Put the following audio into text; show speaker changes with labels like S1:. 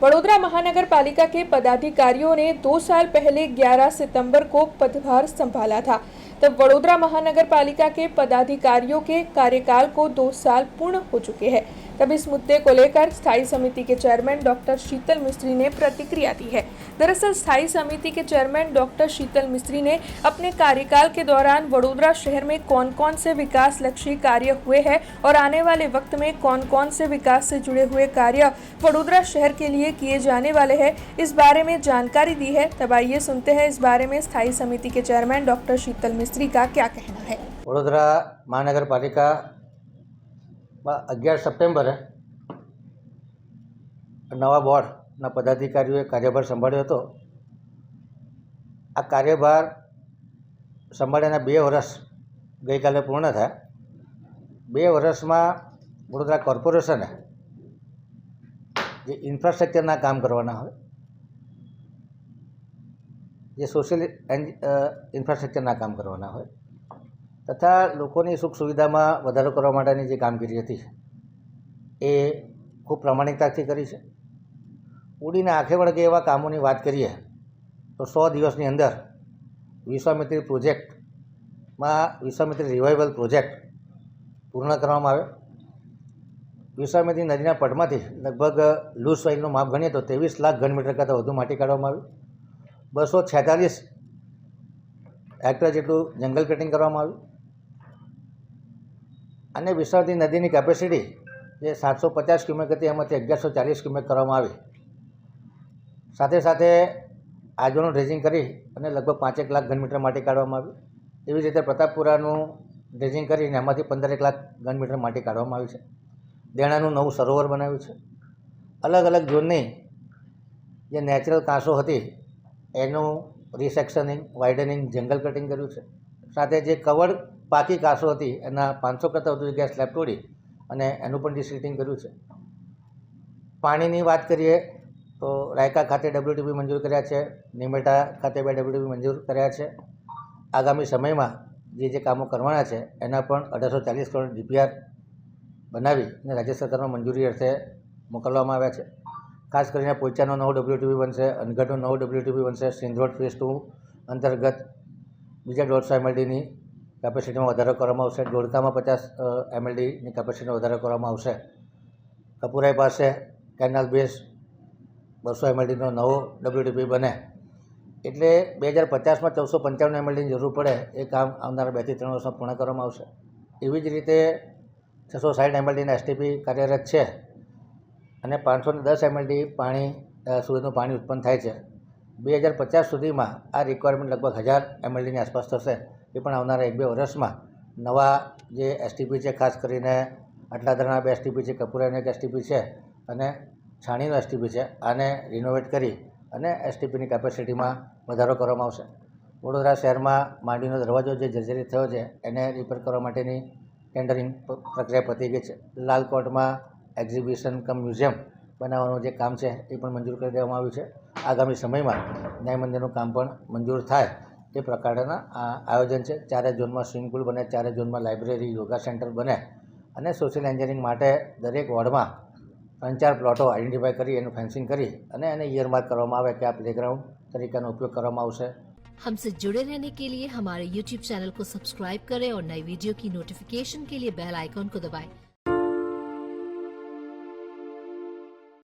S1: वडोदरा महानगर पालिका के पदाधिकारियों ने 2 साल पहले 11 सितंबर को पदभार संभाला था। तब वडोदरा महानगर पालिका के पदाधिकारियों के कार्यकाल को 2 साल पूर्ण हो चुके हैं। तब इस मुद्दे को लेकर स्थायी समिति के चेयरमैन डॉक्टर शीतल मिस्त्री ने प्रतिक्रिया दी है। दरअसल स्थायी समिति के चेयरमैन डॉक्टर शीतल मिस्त्री ने अपने कार्यकाल के दौरान वडोदरा शहर में कौन-कौन से विकास लक्षी कार्य हुए हैं और आने वाले वक्त में कौन-कौन से विकास से जुड़े हुए कार्य वडोदरा शहर के लिए किए जाने वाले हैं, इस बारे में जानकारी दी है। तब आइए सुनते हैं इस बारे में स्थायी समिति के चेयरमैन डॉक्टर शीतल मिस्त्री का क्या कहना है।
S2: वडोदरा महानगर पालिका 11 સપ્ટેમ્બરે નવા બોર્ડના પદાધિકારીઓએ કાર્યભાર સંભાળ્યો હતો। આ કાર્યભાર સંભાળ્યાના 2 વર્ષ ગઈકાલે પૂર્ણ થયા। 2 વર્ષમાં વડોદરા કોર્પોરેશને જે ઇન્ફ્રાસ્ટ્રક્ચરના કામ કરવાના હોય, જે સોશિયલ ઇન્ફ્રાસ્ટ્રક્ચરના કામ કરવાના હોય તથા લોકોની સુખ સુવિધામાં વધારો કરવા માટેની જે કામગીરી હતી એ ખૂબ પ્રામાણિકતાથી કરી છે। ઉડીને આંખે વળગે એવા કામોની વાત કરીએ તો 100 દિવસની અંદર વિશ્વામિત્રી પ્રોજેક્ટમાં વિશ્વામિત્રી રિવાઇવલ પ્રોજેક્ટ પૂર્ણ કરવામાં આવ્યો। વિશ્વામિત્રી નદીના પટમાંથી લગભગ લૂઝ સોઇલનું માપ ગણીએ તો 23 લાખ ઘનમીટર કરતાં વધુ માટી કાઢવામાં આવ્યું। 246 હેક્ટર જેટલું જંગલ કટિંગ કરવામાં આવ્યું અને વિશ્વામિત્રી નદીની કેપેસિટી જે 750 ક્યુમેક હતી એમાંથી 1140 ક્યુમેક કરવામાં આવી। સાથે સાથે આજવાનું ડ્રેજિંગ કરી અને લગભગ 5 લાખ ઘનમીટર માટી કાઢવામાં આવ્યું। એવી રીતે પ્રતાપપુરાનું ડ્રેજિંગ કરીને એમાંથી 15 લાખ ઘનમીટર માટી કાઢવામાં આવી છે। દેણાનું નવું સરોવર બનાવ્યું છે। અલગ અલગ ઝોનની જે નેચરલ કાંસો હતી એનું રિસેક્શનિંગ, વાઇડનિંગ, જંગલ કટિંગ કર્યું છે। સાથે જે કવર્ડ પાકી કાંસો હતી એના 500 કરતાં વધુ જગ્યાએ સ્લેબ તોડી અને એનું પણ ડિસિલ્ટિંગ કર્યું છે। પાણીની વાત કરીએ તો રાયકા ખાતે WTP મંજૂર કર્યા છે, નિમેટા ખાતે 2 WTP મંજૂર કર્યા છે। આગામી સમયમાં જે કામો કરવાના છે એના પણ 1840 કરોડ DPR બનાવી અને રાજ્ય સરકારમાં મંજૂરી અર્થે મોકલવામાં આવ્યા છે। ખાસ કરીને પોઈચાનો નવો WTP બનશે, અનગઢનો નવો WTP બનશે। સિંધરોડ ફેઝ 2 અંતર્ગત બીજા 150 MLDની કેપેસિટીમાં વધારો કરવામાં આવશે। ધોળકામાં 50 MLDની કેપેસિટીમાં વધારો કરવામાં આવશે। કપુરાઈ પાસે કેનાલ બેઝ 200 MLDનો નવો WTP બને એટલે 2050માં 1495 MLDની જરૂર પડે એ કામ આવનારા 2 થી 3 વર્ષમાં પૂર્ણ કરવામાં આવશે। એવી જ રીતે 660 MLDના STP કાર્યરત છે અને 510 MLD પાણી સુરતનું પાણી ઉત્પન્ન થાય છે। 2050 સુધીમાં આ રિક્વાયરમેન્ટ લગભગ 1000 MLDની આસપાસ થશે। એ પણ આવનારા 1-2 વર્ષમાં નવા જે STP છે, ખાસ કરીને આટલાદરના 2 STP છે, કપુરાનો 1 STP છે અને છાણીનો STP છે, આને રિનોવેટ કરી અને STPની કેપેસિટીમાં વધારો કરવામાં આવશે। વડોદરા શહેરમાં માંડવીનો દરવાજો જે જર્જરિત થયો છે એને રિપેર કરવા માટેની ટેન્ડરિંગ પ્રક્રિયા પતી ગઈ છે। લાલ કોર્ટમાં એક્ઝિબિશન કમ મ્યુઝિયમ બનાવવાનું જે કામ છે એ પણ મંજૂર કરી દેવામાં આવ્યું છે। આગામી સમયમાં ન્યાય મંદિરનું કામ પણ મંજૂર થાય એ પ્રકારના આયોજન છે। 4 ઝોનમાં સ્વિમિંગ પૂલ બને, 4 ઝોનમાં લાઇબ્રેરી, યોગા સેન્ટર બને અને સોશિયલ એન્જિનિયરિંગ માટે દરેક વોર્ડમાં 3-4 પ્લોટો આઈડેન્ટિફાઈ કરી એનું ફેન્સિંગ કરી અને એને ઈયરમાર્ક કરવામાં આવે કે આ પ્લેગ્રાઉન્ડ તરીકેનો ઉપયોગ કરવામાં આવશે।
S3: हमसे जुड़े रहने के लिए हमारे YouTube चैनल को सब्सक्राइब करें और नई वीडियो की नोटिफिकेशन के लिए बेल आइकॉन को दबाएं।